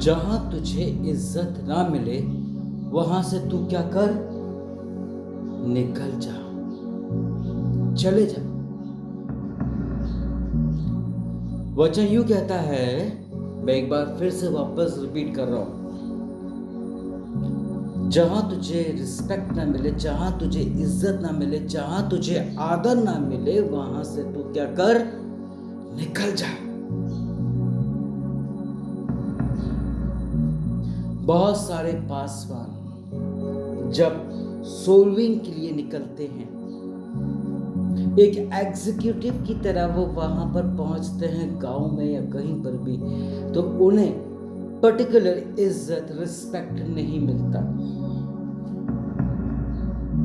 जहां तुझे इज्जत ना मिले वहां से तू क्या कर, निकल जा, चले जा। वचन यूं कहता है, मैं एक बार फिर से वापस रिपीट कर रहा हूं, जहां तुझे रिस्पेक्ट ना मिले, जहां तुझे इज्जत ना मिले, जहां तुझे आदर ना मिले, वहां से तू क्या कर, निकल जा। बहुत सारे पासवान जब सोल्विंग के लिए निकलते हैं, एक एग्जीक्यूटिव की तरह वो वहां पर पहुंचते हैं गांव में या कहीं पर भी, तो उन्हें पर्टिकुलर इज्जत रिस्पेक्ट नहीं मिलता।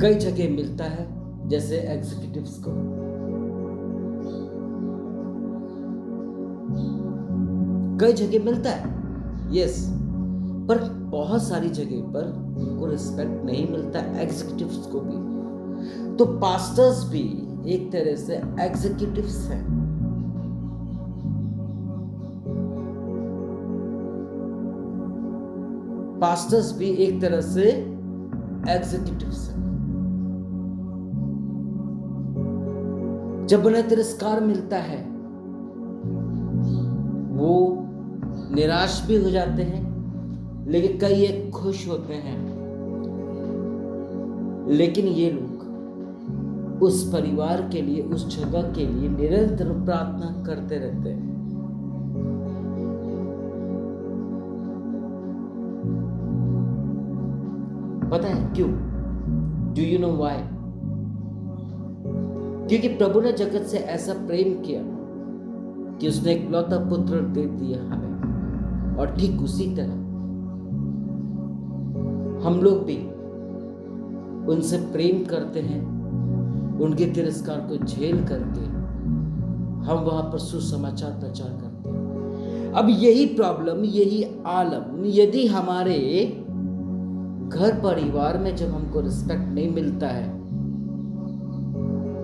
कई जगह मिलता है, जैसे एग्जीक्यूटिव्स को, कई जगह मिलता है, यस, पर बहुत सारी जगह पर उनको रिस्पेक्ट नहीं मिलता, एग्जीक्यूटिव्स को भी। तो पास्टर्स भी एक तरह से एग्जीक्यूटिव्स हैं। पास्टर्स भी एक तरह से एग्जीक्यूटिव्स हैं। जब उन्हें तिरस्कार मिलता है वो निराश भी हो जाते हैं, लेकिन कई एक खुश होते हैं। लेकिन ये लोग उस परिवार के लिए, उस जगह के लिए निरंतर प्रार्थना करते रहते हैं। पता है क्यों? Do you know why? क्योंकि प्रभु ने जगत से ऐसा प्रेम किया कि उसने एक लौता पुत्र दे दिया हमें, और ठीक उसी तरह हम लोग भी उनसे प्रेम करते हैं। उनके तिरस्कार को झेल करके हम वहां पर सुसमाचार प्रचार करते हैं। अब यही प्रॉब्लम, यही आलम, यदि हमारे घर परिवार में जब हमको रिस्पेक्ट नहीं मिलता है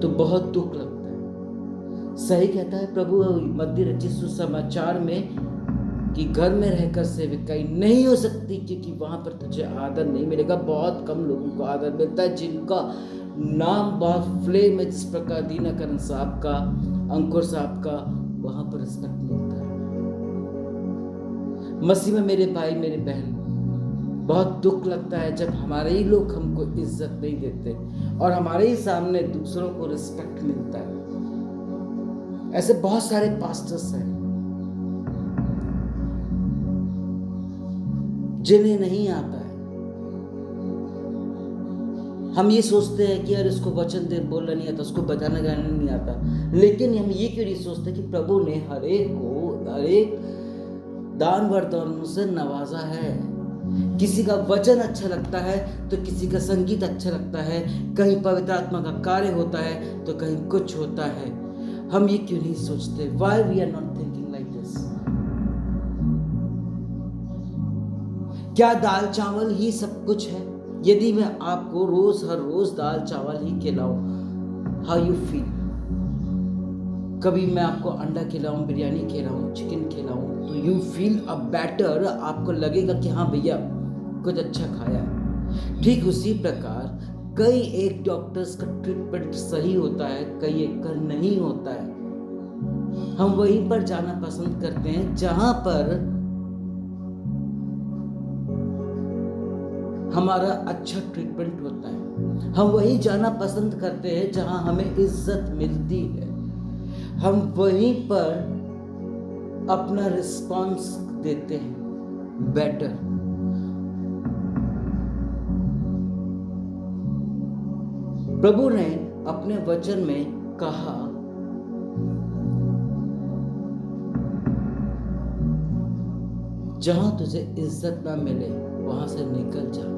तो बहुत दुख लगता है। सही कहता है प्रभु मध्य रचित सुसमाचार में कि घर में रहकर सेविकाई नहीं हो सकती, क्योंकि वहां पर तुझे आदर नहीं मिलेगा। बहुत कम लोगों को आदर मिलता है जिनका नाम बहुत फ्लेम है, जिस प्रकार दीनाकरण साहब का, अंकुर साहब का, वहां पर रिस्पेक्ट मिलता है। मसीह में मेरे भाई मेरे बहन, बहुत दुख लगता है जब हमारे ही लोग हमको इज्जत नहीं देते और हमारे ही सामने दूसरों को रिस्पेक्ट मिलता है। ऐसे बहुत सारे पास्टर्स हैं जिन्हें नहीं आता है। हम ये सोचते हैं कि यार इसको वचन दे बोलना नहीं आता, उसको बजाना गाना नहीं आता, लेकिन हम ये क्यों नहीं सोचते कि प्रभु ने हर एक दान वरदानों से नवाजा है। किसी का वचन अच्छा लगता है तो किसी का संगीत अच्छा लगता है, कहीं पवित्र आत्मा का कार्य होता है तो कहीं कुछ होता है। हम ये क्यों नहीं सोचते? Why we are not thinking like this? क्या दाल चावल ही सब कुछ है? यदि मैं आपको हर रोज दाल चावल ही खिलाऊं, हाउ यू फील? कभी मैं आपको अंडा खिलाऊं, बिरयानी खिलाऊं, चिकन खिलाऊं, तो यू फील अ बेटर, आपको लगेगा कि हाँ भैया कुछ अच्छा खाया है। ठीक उसी प्रकार कई एक डॉक्टर्स का ट्रीटमेंट सही होता है, कई एक का नहीं होता है। हम वहीं पर जाना पसंद करते हैं जहां पर हमारा अच्छा ट्रीटमेंट होता है। हम वहीं जाना पसंद करते हैं जहां हमें इज्जत मिलती है। हम वहीं पर अपना रिस्पॉन्स देते हैं बेटर। प्रभु ने अपने वचन में कहा, जहां तुझे इज्जत ना मिले वहां से निकल जा।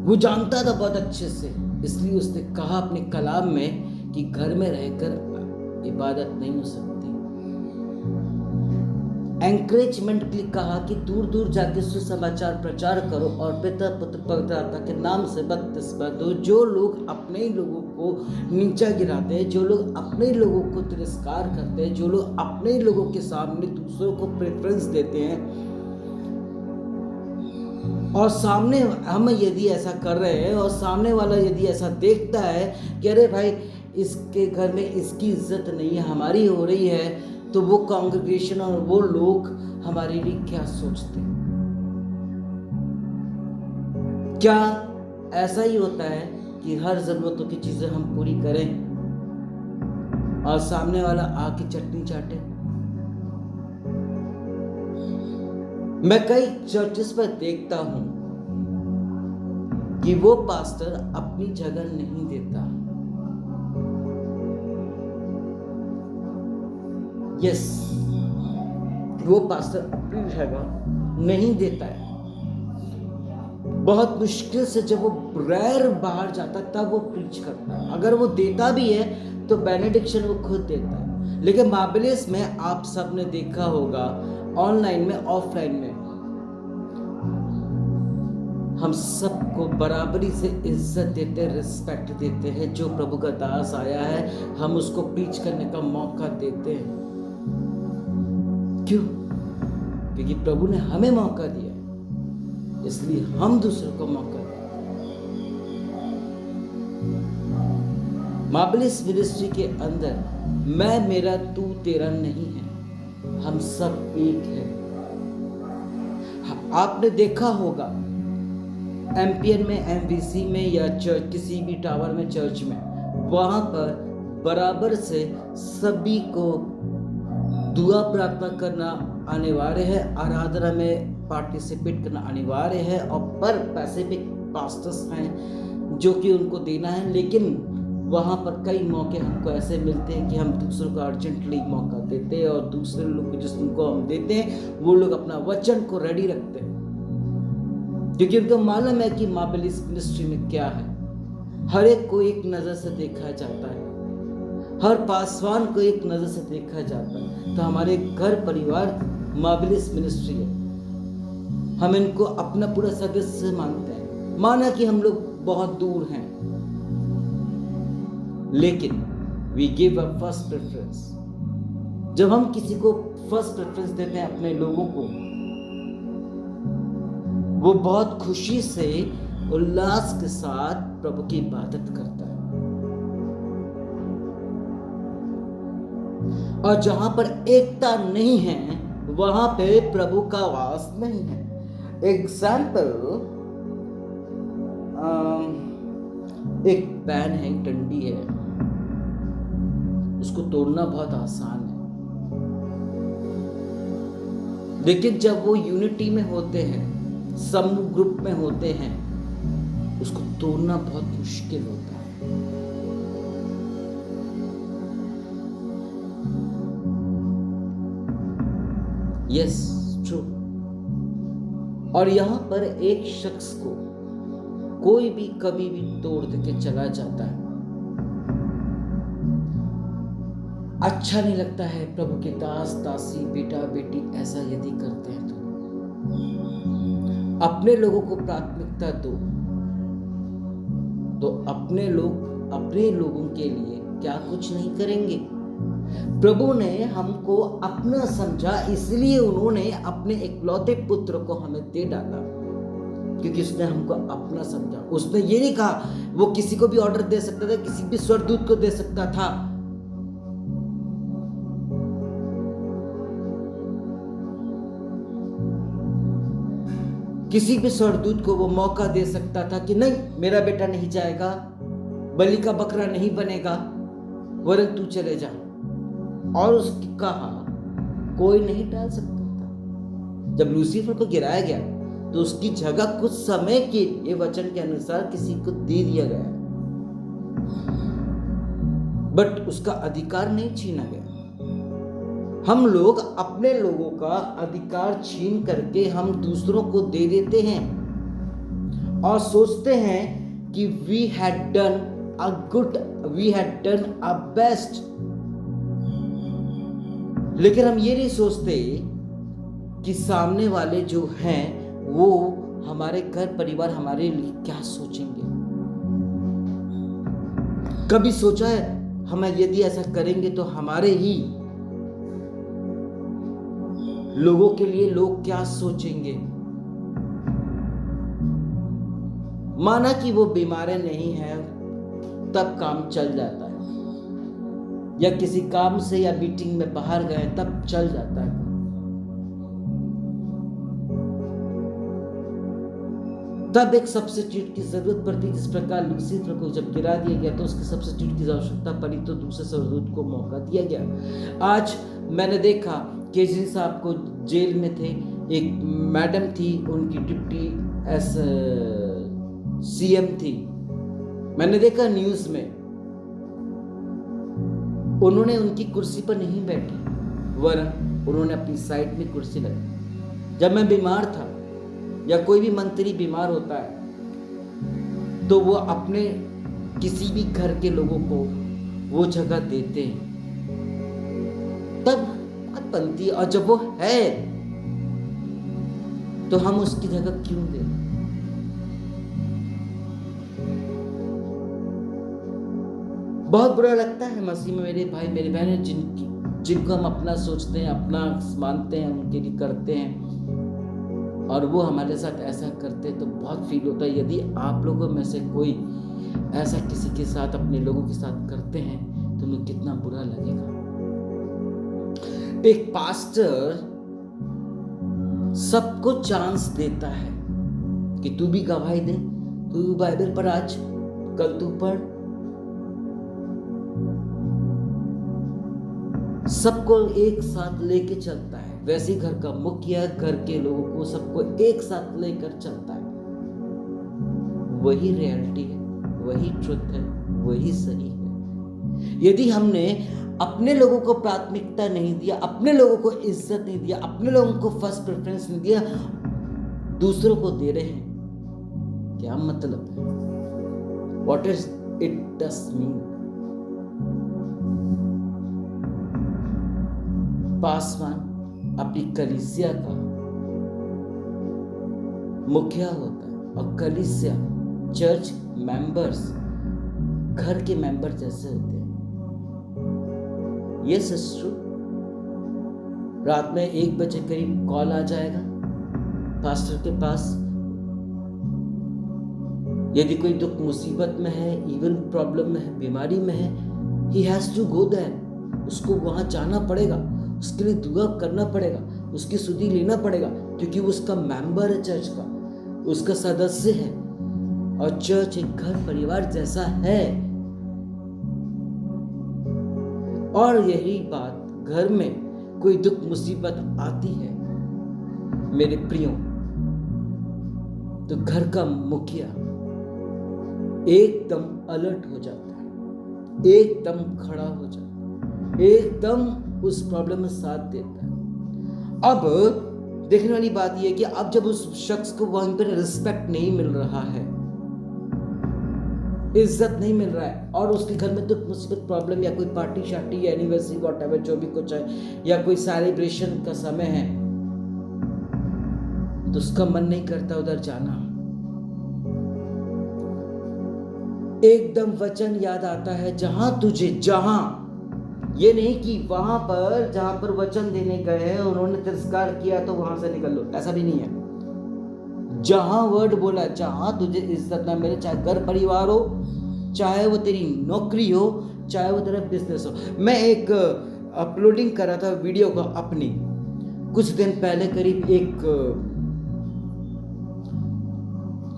वो जानता था बहुत अच्छे से, इसलिए उसने कहा अपने कलाम में कि घर में रहकर इबादत नहीं हो सकती। एंकरेजमेंट के लिए कहा कि दूर दूर जाके सुसमाचार प्रचार करो और पिता पुत्र पवित्र आत्मा के नाम से बपतिस्मा दो। जो लोग अपने ही लोगों को नीचा गिराते हैं, जो लोग अपने ही लोगों को तिरस्कार करते हैं, जो लोग अपने ही लोगों के सामने दूसरों को प्रेफरेंस देते हैं, और सामने हम यदि ऐसा कर रहे हैं और सामने वाला यदि ऐसा देखता है कि अरे भाई इसके घर में इसकी इज्जत नहीं है, हमारी हो रही है, तो वो कांग्रेगेशन और वो लोग हमारे लिए क्या सोचते हैं? क्या ऐसा ही होता है कि हर जरूरतों की चीजें हम पूरी करें और सामने वाला आके चटनी चाटे? मैं कई चर्चेस पर देखता हूं कि वो पास्टर अपनी जगह नहीं देता। यस, वो पास्टर अपनी जगह नहीं देता है। बहुत मुश्किल से जब वो रेयर बाहर जाता है तब वो प्रीच करता है। अगर वो देता भी है तो बेनेडिक्शन वो खुद देता है। लेकिन बाबलिस में आप सबने देखा होगा, ऑनलाइन में ऑफलाइन में हम सबको बराबरी से इज्जत देते हैं, रिस्पेक्ट देते हैं। जो प्रभु का दास आया है हम उसको प्रीच करने का मौका देते हैं। क्यों? क्योंकि प्रभु ने हमें मौका दिया, इसलिए हम दूसरों को मौका देते हैं। माबलिस मिनिस्ट्री के अंदर मैं मेरा तू तेरा नहीं है, हम सब एक हैं। आपने देखा होगा एमपीएन में, एमवीसी में या चर्च किसी भी टावर में, चर्च में, वहां पर बराबर से सभी को दुआ प्रार्थना करना अनिवार्य है, आराधना में पार्टिसिपेट करना अनिवार्य है, और पर पैसे भी पास्टर्स हैं जो कि उनको देना है। लेकिन वहाँ पर कई मौके हमको ऐसे मिलते हैं कि हम दूसरों को अर्जेंटली मौका देते हैं और दूसरे लोग जिनको हम देते हैं वो लोग अपना वचन को रेडी रखते हैं, क्योंकि उनको मालूम है कि माबलिस मिनिस्ट्री में क्या है। हर एक को एक नज़र से देखा जाता है, हर पासवान को एक नज़र से देखा जाता है। तो हमारे घर परिवार माबलिस मिनिस्ट्री है, हम इनको अपना पूरा सदस्य मानते हैं। माना कि हम लोग बहुत दूर हैं, लेकिन we give a first preference. जब हम किसी को फर्स्ट प्रेफरेंस देते हैं अपने लोगों को, वो बहुत खुशी से उल्लास के साथ प्रभु की इबादत करता है। और जहां पर एकता नहीं है वहां पे प्रभु का वास नहीं है। एग्जाम्पल, एक पेन है, एक डंडी है, उसको तोड़ना बहुत आसान है, लेकिन जब वो यूनिटी में होते हैं, समूह ग्रुप में होते हैं, उसको तोड़ना बहुत मुश्किल होता है। Yes, true. और यहां पर एक शख्स को कोई भी कभी भी तोड़ के चला जाता है, अच्छा नहीं लगता है। प्रभु के दास दासी, बेटा बेटी ऐसा यदि करते हैं तो अपने लोगों को प्राथमिकता दो। तो अपने लोगों के लिए क्या कुछ नहीं करेंगे? प्रभु ने हमको अपना समझा, इसलिए उन्होंने अपने इकलौते पुत्र को हमें दे डाला, क्योंकि उसने हमको अपना समझा। उसने ये नहीं कहा, वो किसी को भी ऑर्डर दे सकता था, किसी भी स्वर्गदूत को दे सकता था। किसी भी स्वर्गदूत को वो मौका दे सकता था कि नहीं, मेरा बेटा नहीं जाएगा, बलि का बकरा नहीं बनेगा, वरन तू चले जा। और उसकी कहा कोई नहीं टाल सकता था। जब लूसीफर को गिराया गया तो उसकी जगह कुछ समय के लिए वचन के अनुसार किसी को दे दिया गया, बट उसका अधिकार नहीं छीना गया। हम लोग अपने लोगों का अधिकार छीन करके हम दूसरों को दे देते हैं और सोचते हैं कि we had done a best. लेकिन हम ये नहीं सोचते कि सामने वाले जो हैं वो हमारे घर परिवार हमारे लिए क्या सोचेंगे। कभी सोचा है हम यदि ऐसा करेंगे तो हमारे ही लोगों के लिए लोग क्या सोचेंगे। माना कि वो बीमार नहीं है, तब काम चल जाता है, या किसी काम से या मीटिंग में बाहर गए तब चल जाता है। तब एक सब्स्टिट्यूट की जरूरत पड़ती। जिस प्रकार लूसीफर को जब गिरा दिया गया तो उसके सब्स्टिट्यूट की आवश्यकता पड़ी, तो दूसरे स्वर्गदूत को मौका दिया गया। आज मैंने देखा केजरी साहब को जेल में थे, एक मैडम थी, उनकी डिप्टी एस सीएम थी। मैंने देखा न्यूज में, उन्होंने उनकी कुर्सी पर नहीं बैठी, वरन उन्होंने अपनी साइड में कुर्सी लगाई। जब मैं बीमार था या कोई भी मंत्री बीमार होता है तो वो अपने किसी भी घर के लोगों को वो जगह देते हैं, तब बात बनती है। और जब वो है तो हम उसकी जगह क्यों दें। बहुत बुरा लगता है मसीह में मेरे भाई मेरी बहनें जिनको हम अपना सोचते हैं, अपना मानते हैं, उनके लिए करते हैं, और वो हमारे साथ ऐसा करते हैं तो बहुत फील होता है। यदि आप लोगों में से कोई ऐसा किसी के साथ, अपने लोगों के साथ करते हैं तो उन्हें कितना बुरा लगेगा। एक पास्टर सबको चांस देता है कि तू भी गवाही दे, तू बाइबल पर आज, कल तू पढ़। सबको एक साथ लेके चलता है। वैसे घर का मुखिया घर के लोगों को सबको एक साथ लेकर चलता है। वही रियलिटी है, वही ट्रुथ है, वही सही है। यदि हमने अपने लोगों को प्राथमिकता नहीं दिया, अपने लोगों को इज्जत नहीं दिया, अपने लोगों को फर्स्ट प्रेफरेंस नहीं दिया, दूसरों को दे रहे हैं, क्या मतलब है? What is it does mean? Paswan अपनी कलीसिया का मुखिया होता है, और कलीसिया चर्च मेंबर्स घर के मेंबर जैसे होते हैं। Yes it's true. रात में 1 बजे करीब कॉल आ जाएगा पास्टर के पास, यदि कोई दुख मुसीबत में है, इवन प्रॉब्लम में है, बीमारी में है, he has to go there. उसको वहां जाना पड़ेगा, उसके लिए दुआ करना पड़ेगा, उसकी सुधि लेना पड़ेगा, क्योंकि वो उसका मेंबर है, चर्च का उसका सदस्य है, और चर्च एक घर परिवार जैसा है। और यही बात घर में कोई दुख मुसीबत आती है मेरे प्रियों, तो घर का मुखिया एकदम अलर्ट हो जाता है, एकदम खड़ा हो जाता है, एकदम उस प्रॉब्लम में साथ देता है। अब देखने वाली बात यह है कि अब जब उस शख्स को वहां पर रिस्पेक्ट नहीं मिल रहा है, इज्जत नहीं मिल रहा है, और उसके घर में दुख मुसीबत प्रॉब्लम या कोई पार्टी शार्टी या एनिवर्सरी व्हाटएवर जो भी कुछ है, या कोई सेलिब्रेशन का समय है, तो उसका मन नहीं करता उधर जाना। एकदम वचन याद आता है, जहां ये नहीं कि वहां पर जहां पर वचन देने गए उन्होंने तिरस्कार किया तो वहां से निकल लो, ऐसा भी नहीं है। जहां वर्ड बोला, जहां तुझे इज्जत ना मिले, चाहे घर परिवार हो, चाहे वो तेरी नौकरी हो, चाहे वो तेरा बिजनेस हो। मैं एक अपलोडिंग कर रहा था वीडियो को अपनी, कुछ दिन पहले करीब एक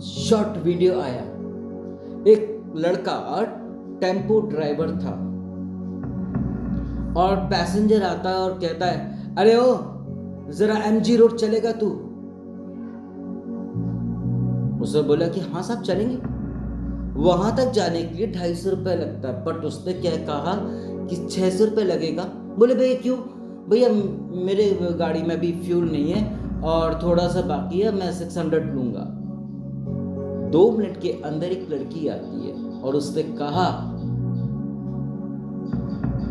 शॉर्ट वीडियो आया। एक लड़का टेम्पो ड्राइवर था, और पैसेंजर आता है और कहता है, अरे ओ जरा MG रोड चलेगा तू? उसने बोला कि हाँ साहब चलेंगे। वहां तक जाने के लिए 250 रुपये लगता है, बट उसने क्या कहा कि 600 रुपये लगेगा। बोले भैया क्यों? भैया मेरे गाड़ी में भी फ्यूल नहीं है और थोड़ा सा बाकी है, मैं 600 लूंगा। 2 मिनट के अंदर एक लड़की आती है और उसने कहा,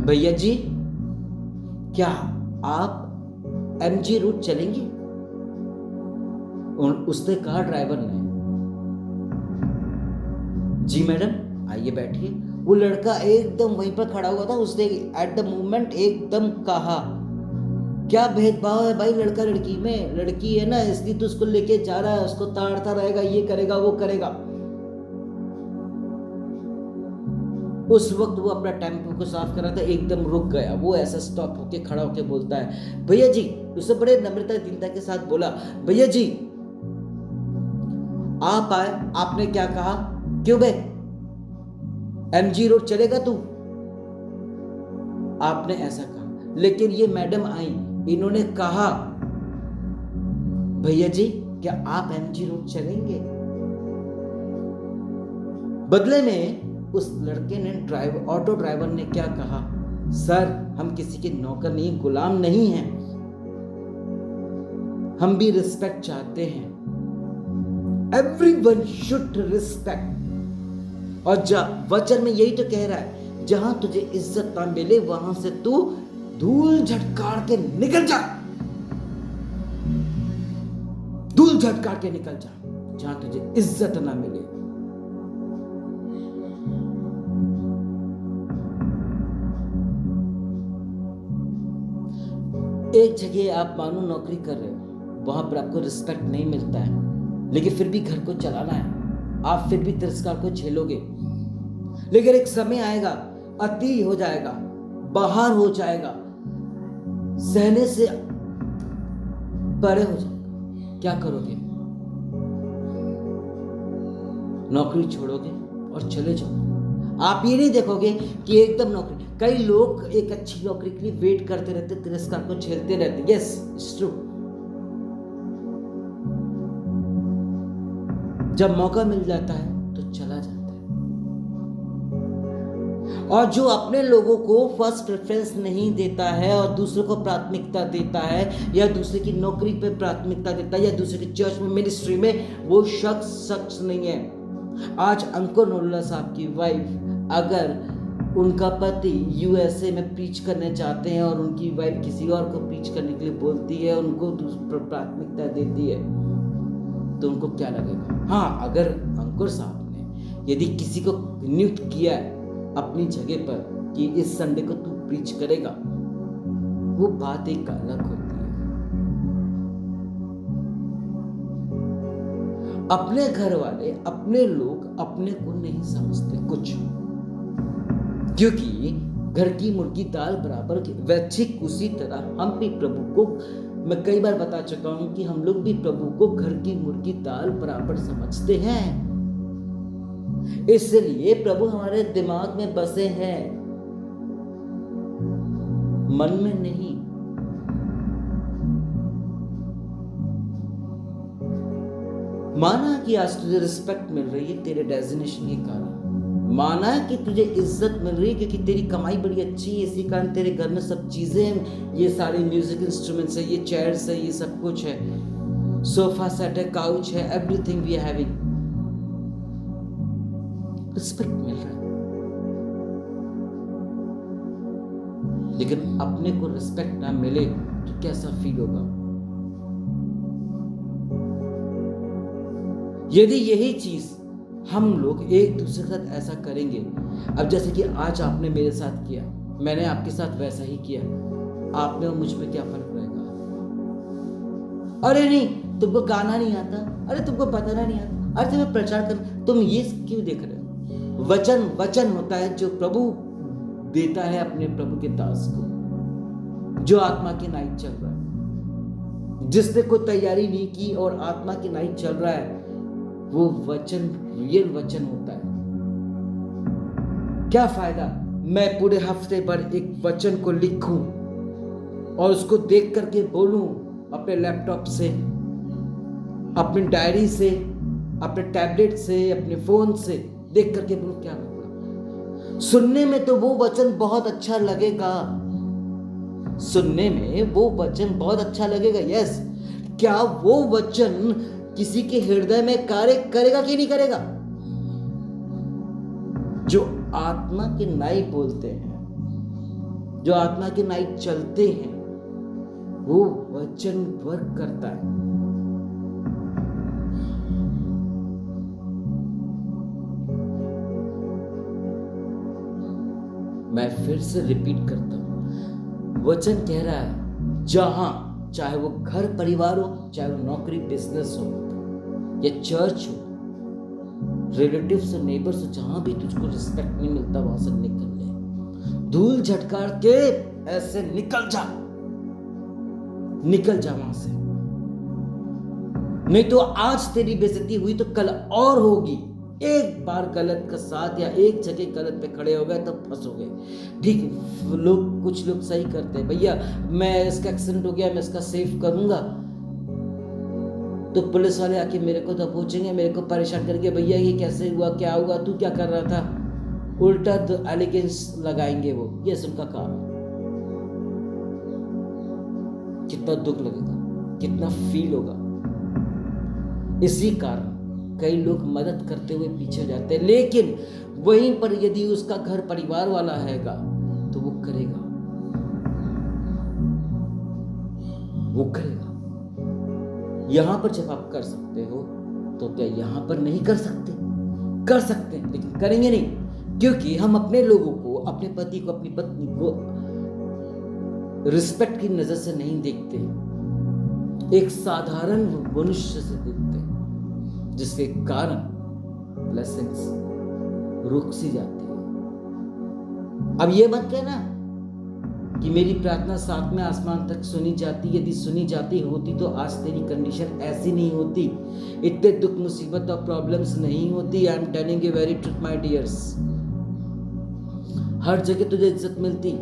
भैया जी क्या आप MG रूट चलेंगे? उसने कहा ड्राइवर ने, जी मैडम आइए बैठिए। वो लड़का एकदम वहीं पर खड़ा हुआ था, उसने एट द मोमेंट एकदम कहा, क्या भेदभाव है भाई लड़का लड़की में, लड़की है ना इसलिए तो उसको लेके जा रहा है, उसको ताड़ता रहेगा, ये करेगा वो करेगा। उस वक्त वो अपना टेम्पो को साफ कर रहा था, एकदम रुक गया। वो ऐसा स्टॉप होके खड़ा होके बोलता है, भैया जी, उससे बड़े नम्रता दीनता के साथ बोला, भैया जी आप आए, आपने क्या कहा, क्यों बे MG रोड चलेगा तू, आपने ऐसा कहा। लेकिन ये मैडम आई, इन्होंने कहा, भैया जी क्या आप MG रोड चलेंगे। बदले में उस लड़के ने ऑटो ड्राइवर ने क्या कहा, सर हम किसी के नौकर नहीं, गुलाम नहीं हैं, हम भी रिस्पेक्ट चाहते हैं। Everyone should respect. और वचन में यही तो कह रहा है, जहां तुझे इज्जत ना मिले वहां से तू धूल झटकार के निकल जा, धूल झटकार के निकल जा, जहां तुझे इज्जत ना मिले। एक जगह आप मानो नौकरी कर रहे हो, वहां पर आपको रिस्पेक्ट नहीं मिलता है, लेकिन फिर भी घर को चलाना है, आप फिर भी तिरस्कार को झेलोगे। लेकिन एक समय आएगा, अति हो जाएगा, बाहर हो जाएगा, सहने से परे हो जाएगा, क्या करोगे, नौकरी छोड़ोगे और चले जाओगे। आप ये नहीं देखोगे कि एकदम नौकरी, कई लोग एक अच्छी नौकरी के लिए वेट करते रहते, तिरस्कार को झेलते रहते। Yes it's true. जब मौका मिल जाता है तो चला जाता है। और जो अपने लोगों को फर्स्ट प्रेफरेंस नहीं देता है और दूसरों को प्राथमिकता देता है, या दूसरे की नौकरी पे प्राथमिकता देता है, या दूसरे की चर्च में, मिनिस्ट्री में, वो शख्स नहीं है। आज अंकुर नूरुल्लाह साहब की वाइफ, अगर उनका पति USA में प्रीच करने चाहते हैं और उनकी वाइफ किसी और को प्रीच करने के लिए बोलती है, उनको प्राथमिकता देती है, तो उनको क्या लगेगा। हाँ, अगर अंकुर साहब ने यदि किसी को नियुक्त किया है अपनी जगह पर कि इस संडे को तू प्रीच करेगा, वो बात एक अलग होती है। अपने घर वाले, अपने लोग अपने को नहीं समझते कुछ, क्योंकि घर की मुर्गी दाल बराबर की। वैच्छिक उसी तरह हम भी प्रभु को, मैं कई बार बता चुका हूं कि हम लोग भी प्रभु को घर की मुर्गी दाल बराबर समझते हैं। इसलिए प्रभु हमारे दिमाग में बसे हैं, मन में नहीं। माना कि आज तुझे रिस्पेक्ट मिल रही है तेरे डेजिग्नेशन के कारण, माना कि तुझे इज्जत मिल रही है क्योंकि तेरी कमाई बड़ी अच्छी है, इसी कारण तेरे घर में सब चीजें हैं, ये सारे म्यूजिक इंस्ट्रूमेंट्स है, ये चेयर्स है, ये सब कुछ है, सोफा सेट है, काउच है, everything we are having. Respect मिल रहा है, लेकिन अपने को रिस्पेक्ट ना मिले तो कैसा फील होगा। यदि यही चीज हम लोग एक दूसरे के साथ ऐसा करेंगे, अब जैसे कि आज आपने मेरे साथ किया, मैंने आपके साथ वैसा ही किया, आप में और मुझ में क्या फर्क रहेगा। अरे नहीं तुमको गाना नहीं आता, अरे तुमको बताना नहीं आता, अरे तुम्हें प्रचार कर, तुम ये क्यों देख रहे हो। वचन होता है जो प्रभु देता है अपने प्रभु के दास को, जो आत्मा की नाइट चल रहा है, जिसने कोई तैयारी नहीं की और आत्मा की नाइट चल रहा है, वो वचन रियल वचन होता है। क्या फायदा मैं पूरे हफ्ते भर एक वचन को लिखूं और उसको देख करके बोलूं अपने लैपटॉप से, अपनी डायरी से, अपने टैबलेट से, अपने फोन से देख करके बोलूं, क्या होगा। सुनने में तो वो वचन बहुत अच्छा लगेगा, सुनने में वो वचन बहुत अच्छा लगेगा, यस। क्या वो वचन किसी के हृदय में कार्य करेगा कि नहीं करेगा। जो आत्मा की नाई बोलते हैं, जो आत्मा की नाई चलते हैं, वो वचन वर्क करता है। मैं फिर से रिपीट करता हूं, वचन कह रहा है जहां, चाहे वो घर परिवार हो, चाहे वो नौकरी बिजनेस हो या चर्च हो, रिलेटिव्स और नेबर्स हो, जहां भी तुझको रिस्पेक्ट नहीं मिलता वहां से निकल ले, धूल झटकार के ऐसे निकल जा वहां से। नहीं तो आज तेरी बेइज्जती हुई तो कल और होगी। एक बार गलत का साथ या एक जगह गलत पे खड़े हो गए तो फंसोगे। ठीक, कुछ लोग सही करते हैं, भैया मैं इसका एक्सीडेंट हो गया, मैं इसका सेव करूंगा, तो पुलिस वाले आके मेरे को तो पूछेंगे, मेरे को परेशान करेंगे, भैया ये कैसे हुआ, क्या हुआ, तू क्या कर रहा था, उल्टा एलिगेंस लगाएंगे वो, ये उनका काम है। कितना दुख लगेगा, कितना फील होगा। इसी कारण कई लोग मदद करते हुए पीछे जाते हैं, लेकिन वहीं पर यदि उसका घर परिवार वाला हैगा तो वो करेगा। यहां पर जब आप कर सकते हो तो क्या यहां पर नहीं कर सकते? कर सकते हैं, लेकिन करेंगे नहीं, क्योंकि हम अपने लोगों को, अपने पति को, अपनी पत्नी को रिस्पेक्ट की नजर से नहीं देखते, एक साधारण मनुष्य से देखते हैं, जिसके कारण ब्लेसिंग्स रुक सी जाती है। अब ये मत कहना कि मेरी प्रार्थना सातवें आसमान तक सुनी जाती, यदि सुनी जाती होती तो आज तेरी कंडीशन ऐसी नहीं होती, इतने दुख मुसीबत और प्रॉब्लम्स नहीं होती। I am telling you very truth my dears. हर जगह तुझे इज्जत मिलती।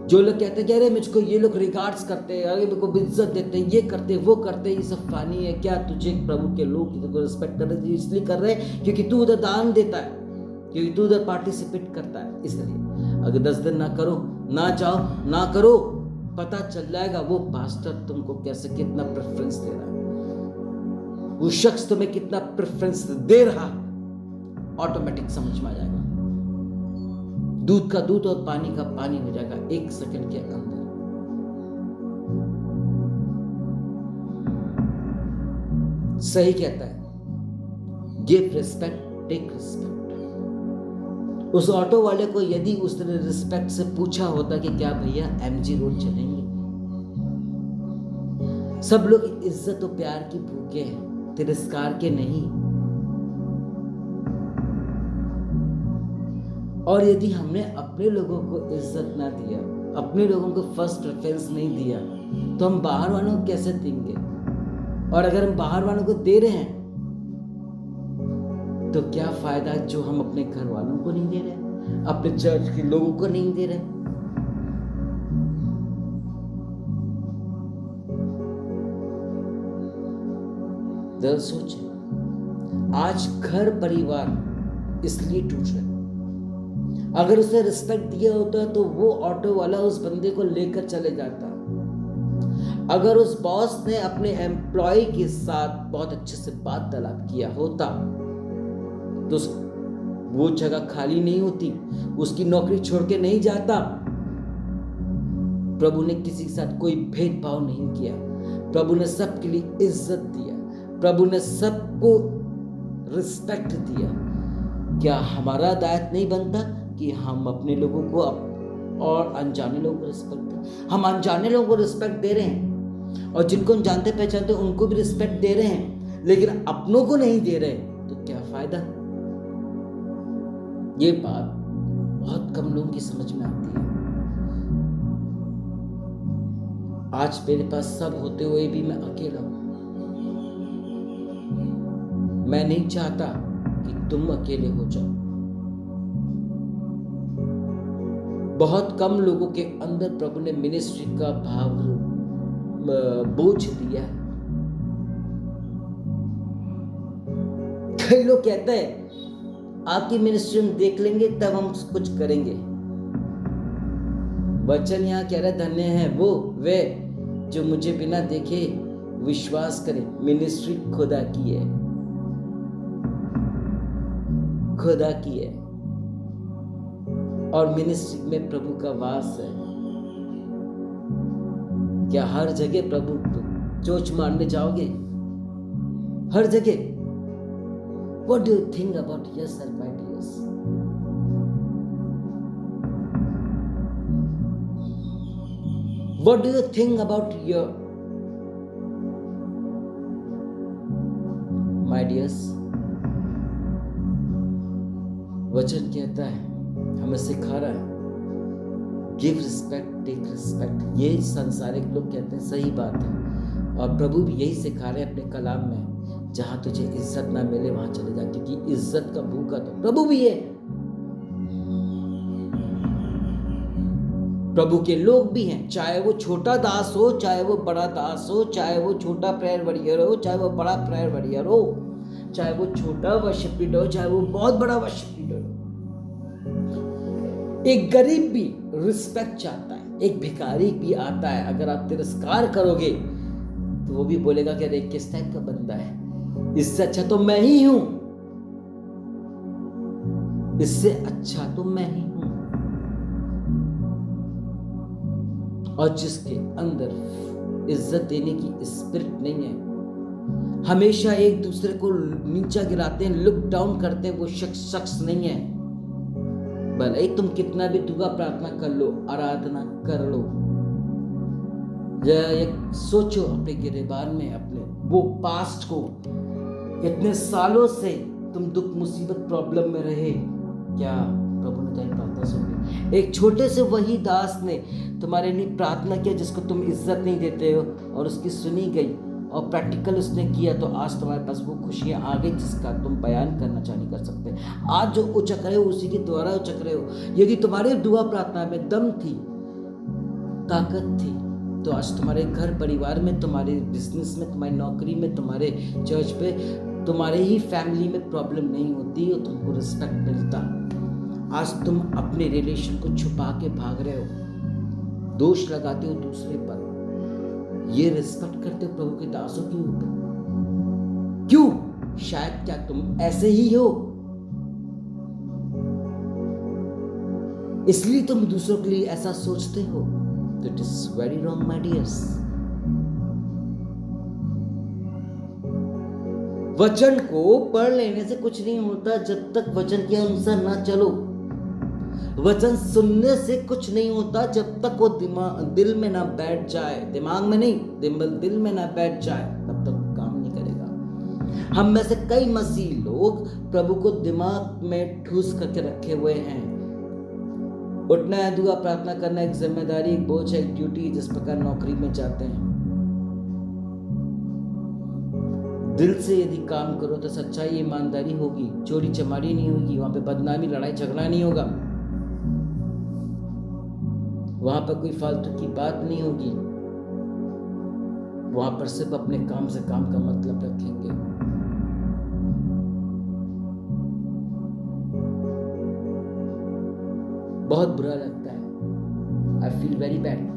जो लोग कहते हैं कि अरे मुझको ये लोग रिगार्ड्स करते हैं, अरे मेरे को इज्जत देते हैं, ये करते हैं, वो करते हैं, ये सब फानी है। क्या तुझे प्रभु के लोग तुझको रिस्पेक्ट कर रहे हैं? इसलिए कर रहे हैं क्योंकि तू उधर दान देता है, क्योंकि तू उधर पार्टिसिपेट करता है। इसलिए अगर 10 दिन ना करो, ना जाओ, ना करो, पता चल जाएगा वो पास्टर तुमको कैसे, कितना प्रेफरेंस दे रहा है, वो शख्स तुम्हें कितना प्रेफरेंस दे रहा, ऑटोमेटिक समझ में आ जाएगा। दूध का दूध और पानी का पानी हो जाएगा 1 सेकंड के अंदर। सही कहता है, गिव रिस्पेक्ट, टेक रिस्पेक्ट। उस ऑटो वाले को यदि उसने रिस्पेक्ट से पूछा होता कि क्या भैया एमजी रोड चलेंगे? सब लोग इज्जत और प्यार की भूखे हैं, तिरस्कार के नहीं। और यदि हमने अपने लोगों को इज्जत ना दिया, अपने लोगों को फर्स्ट प्रेफरेंस नहीं दिया, तो हम बाहर वालों को कैसे देंगे? और अगर हम बाहर वालों को दे रहे हैं तो क्या फायदा जो हम अपने घर वालों को नहीं दे रहे, अपने चर्च के लोगों को नहीं दे रहे? जरा सोचिए, आज घर परिवार इसलिए टूट रहे। अगर उसे रिस्पेक्ट दिया होता तो वो ऑटो वाला उस बंदे को लेकर चले जाता। अगर उस बॉस ने अपने एम्प्लॉय के साथ बहुत अच्छे से बात तलाक किया होता तो वो जगह खाली नहीं होती, उसकी नौकरी छोड़ के नहीं जाता। प्रभु ने किसी के साथ कोई भेदभाव नहीं किया, प्रभु ने सबके लिए इज्जत दिया, प्रभु ने सबको रिस्पेक्ट दिया। क्या हमारा दायित्व नहीं बनता कि हम अपने लोगों को और अनजाने लोगों को रिस्पेक्ट दें? हम अनजाने लोगों को रिस्पेक्ट दे रहे हैं और जिनको हम जानते पहचानते उनको भी रिस्पेक्ट दे रहे हैं, लेकिन अपनों को नहीं दे रहे, तो क्या फायदा? ये बात बहुत कम लोगों की समझ में आती है। आज मेरे पास सब होते हुए भी मैं अकेला हूं। मैं नहीं चाहता कि तुम अकेले हो जाओ। बहुत कम लोगों के अंदर प्रभु ने मिनिस्ट्री का भाव बोझ दिया है। कई लोग कहते हैं आपकी मिनिस्ट्री हम देख लेंगे तब हम कुछ करेंगे। वचन यहाँ कह रहा, धन्य है वे जो मुझे बिना देखे विश्वास करें। मिनिस्ट्री खुदा की है, खुदा की है, और मिनिस्ट्री में प्रभु का वास है। क्या हर जगह प्रभु चोच मारने जाओगे? हर जगह? What do you think about yourself, my dears? What do you think about your, my dears? वचन कहता है, हमें सिखा रहा है, गिव रिस्पेक्ट, टेक रिस्पेक्ट। ये संसारिक लोग कहते हैं, सही बात है, और प्रभु भी यही सिखा रहे हैं अपने कलाम में, जहां तुझे इज्जत ना मिले वहां चले जा, क्योंकि इज्जत का भूखा तो प्रभु भी है, प्रभु के लोग भी हैं, चाहे वो छोटा दास हो, चाहे वो बड़ा दास हो, चाहे वो छोटा प्रेयर वॉरियर हो, चाहे वो बड़ा प्रेयर वॉरियर हो, चाहे वो छोटा वर्शिप लीडर हो, चाहे वो बहुत बड़ा वर्शिप लीडर हो। एक गरीब भी रिस्पेक्ट चाहता है, एक भिखारी भी आता है, अगर आप तिरस्कार करोगे तो वो भी बोलेगा कि अरे किस टाइप का बंदा है, इससे अच्छा तो मैं ही हूं, इससे अच्छा तो मैं ही हूं। और जिसके अंदर इज्जत देने की स्पिरिट नहीं है, हमेशा एक दूसरे को नीचा गिराते हैं, लुक डाउन करते हैं, वो शख्स नहीं है। भले ही तुम कितना भी दुआ प्रार्थना कर लो, आराधना कर लो, एक सोचो अपने गिरेबान में, अपने वो पास्ट को, इतने सालों से तुम दुख मुसीबत प्रॉब्लम में रहे, क्या प्रभु ने तुम्हारी प्रार्थना सुनी? एक छोटे से वही दास ने तुम्हारे लिए प्रार्थना किया जिसको तुम इज्जत नहीं देते हो, और उसकी सुनी गई और प्रैक्टिकल उसने किया, तो आज तुम्हारे पास वो खुशियां आ गई जिसका तुम बयान करना चाह नहीं कर सकते। आज जो उचक रहे हो उसी के द्वारा उचक रहे हो। यदि तुम्हारे दुआ प्रार्थना में दम थी, ताकत थी, तो आज तुम्हारे घर परिवार में, तुम्हारे बिजनेस में, तुम्हारी नौकरी में, तुम्हारे चर्च पे, तुम्हारे ही फैमिली में प्रॉब्लम नहीं होती और तुमको रिस्पेक्ट मिलता। आज तुम अपने रिलेशन को छुपा के भाग रहे हो, दोष लगाते हो दूसरे पर, ये रिस्पेक्ट करते हो प्रभु के दासों के ऊपर। क्यों? शायद क्या तुम ऐसे ही हो, इसलिए तुम दूसरों के लिए ऐसा सोचते हो, तो it is very wrong my dears. वचन को पढ़ लेने से कुछ नहीं होता जब तक वचन के अनुसार ना चलो। वचन सुनने से कुछ नहीं होता जब तक वो दिल में ना बैठ जाए, दिमाग में नहीं, दिल में ना बैठ जाए, तब तक काम नहीं करेगा। हम में से कई मसीह लोग प्रभु को दिमाग में ठूस करके रखे हुए हैं। उठना है, दुआ प्रार्थना करना एक जिम्मेदारी, एक बोझ है, एक ड्यूटी, जिस प्रकार नौकरी में जाते हैं। दिल से यदि काम करो तो सच्चाई, ईमानदारी होगी, चोरी चमारी नहीं होगी, वहां पे बदनामी, लड़ाई झगड़ा नहीं होगा, वहां पर कोई फालतू की बात नहीं होगी, वहां पर सिर्फ अपने काम से काम का मतलब रखेंगे। बहुत बुरा लगता है, I feel very bad.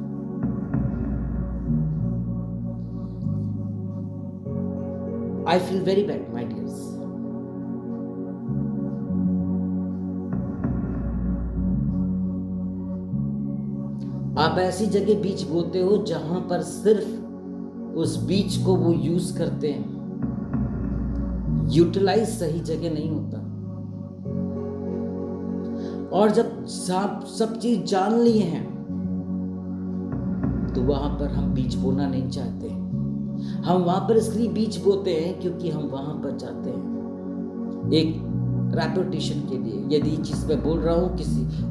I feel very bad my dears. आप ऐसी जगह बीज बोते हो जहां पर सिर्फ उस बीज को वो यूज करते हैं, यूटिलाइज सही जगह नहीं होता। और जब सब चीज जान लिए हैं तो वहां पर हम बीज बोना नहीं चाहते। हम वहां पर इसलिए बीज बोते हैं क्योंकि हम वहां पर जाते हैं एक रेपुटेशन के लिए। यदि चीज मैं बोल रहा हूं,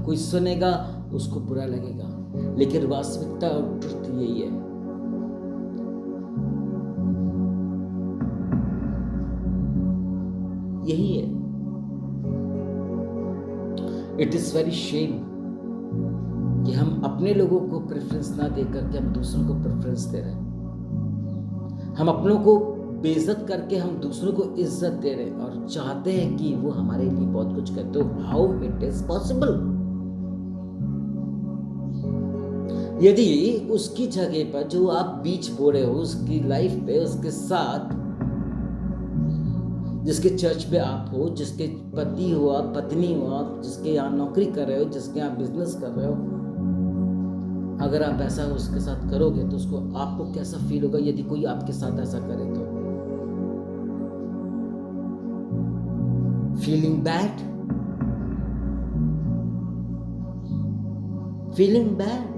कोई सुनेगा, उसको बुरा लगेगा, लेकिन वास्तविकता और ट्रुथ यही है। यही है। इट इज वेरी शेम कि हम अपने लोगों को प्रेफरेंस ना देकर के हम दूसरों को प्रेफरेंस दे रहे हैं। हम अपनों को बेइज्जत करके हम दूसरों को इज्जत दे रहे हैं और चाहते हैं कि वो हमारे लिए बहुत कुछ करे। तो हाउ इट इज पॉसिबल? यदि उसकी जगह पर जो आप बीज बो रहे हो, उसकी लाइफ पे, उसके साथ, जिसके चर्च पे आप हो, जिसके पति हो आप, पत्नी हो आप, जिसके यहाँ नौकरी कर रहे हो, जिसके यहाँ बिजनेस कर रहे हो, अगर आप ऐसा उसके साथ करोगे तो उसको, आपको कैसा फील होगा यदि कोई आपके साथ ऐसा करे तो? Feeling bad, feeling bad.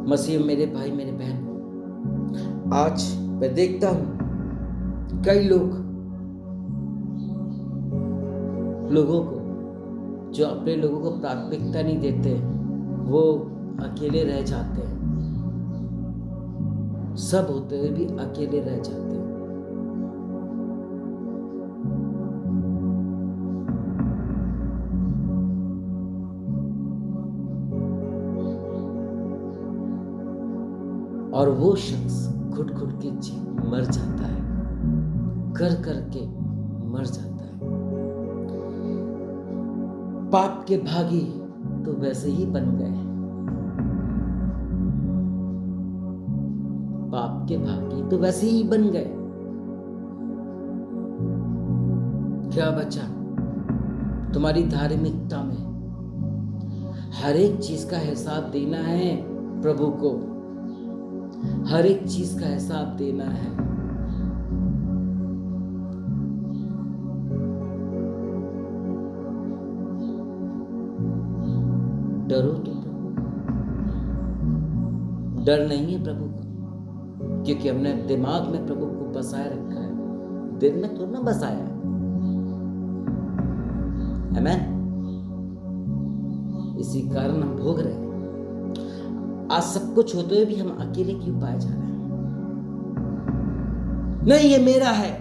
मसीह मेरे भाई मेरे बहन, आज मैं देखता हूं कई लोगों को जो अपने लोगों को प्राथमिकता नहीं देते, वो अकेले रह जाते हैं, सब होते हुए भी अकेले रह जाते हैं। और वो शख्स घुट घुट के मर जाता है, कर करके मर जाता है। पाप के भागी तो वैसे ही बन गए, पाप के भागी तो वैसे ही बन गए। क्या बचा? तुम्हारी धार्मिकता में हर एक चीज का हिसाब देना है प्रभु को, हर एक चीज का हिसाब देना है। डरो तो प्रभु, डर नहीं है प्रभु को, क्योंकि हमने दिमाग में प्रभु को बसाए रखा है, दिल में तो ना बसाया है। आमीन। इसी कारण हम भोग रहे हैं। आज सब कुछ होते हुए भी हम अकेले क्यों पाए जा रहे हैं? नहीं, ये मेरा है,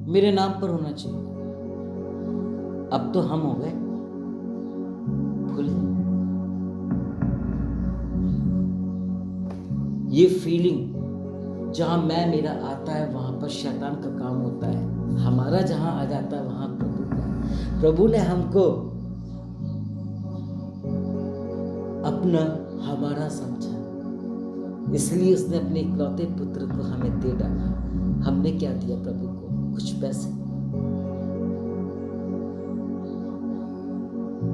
मेरे नाम पर होना चाहिए। अब तो हम हो गए भूल गए। ये फीलिंग जहां मैं मेरा आता है वहां पर शैतान का काम होता है, हमारा जहां आ जाता है वहां प्रभु का। प्रभु ने हमको अपना हमारा समझा, इसलिए उसने अपने इकलौते पुत्र को हमें दे डाला। हमने क्या दिया प्रभु को? कुछ पैसे।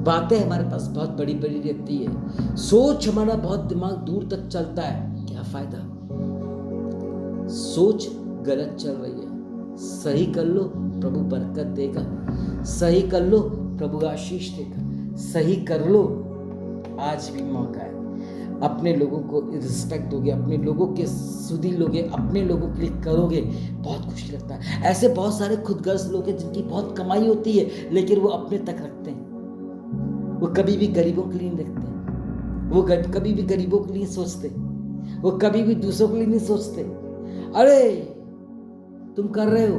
बातें हमारे पास बहुत बड़ी बड़ी रहती है, सोच हमारा बहुत दिमाग दूर तक चलता है, क्या फायदा? सोच गलत चल रही है, सही कर लो प्रभु बरकत देगा, सही कर लो प्रभु आशीष देगा, सही कर लो, आज भी मौका है। अपने लोगों को रिस्पेक्ट दोगे, अपने लोगों के सुधी लोगे, अपने लोगों के लिए करोगे, बहुत खुशी लगता है। ऐसे बहुत सारे खुदगर्ज लोग हैं जिनकी बहुत कमाई होती है, लेकिन वो अपने तक रखते हैं, वो कभी भी गरीबों के लिए नहीं रखते, वो कभी भी गरीबों के लिए सोचते, वो कभी भी दूसरों के लिए नहीं सोचते। अरे तुम कर रहे हो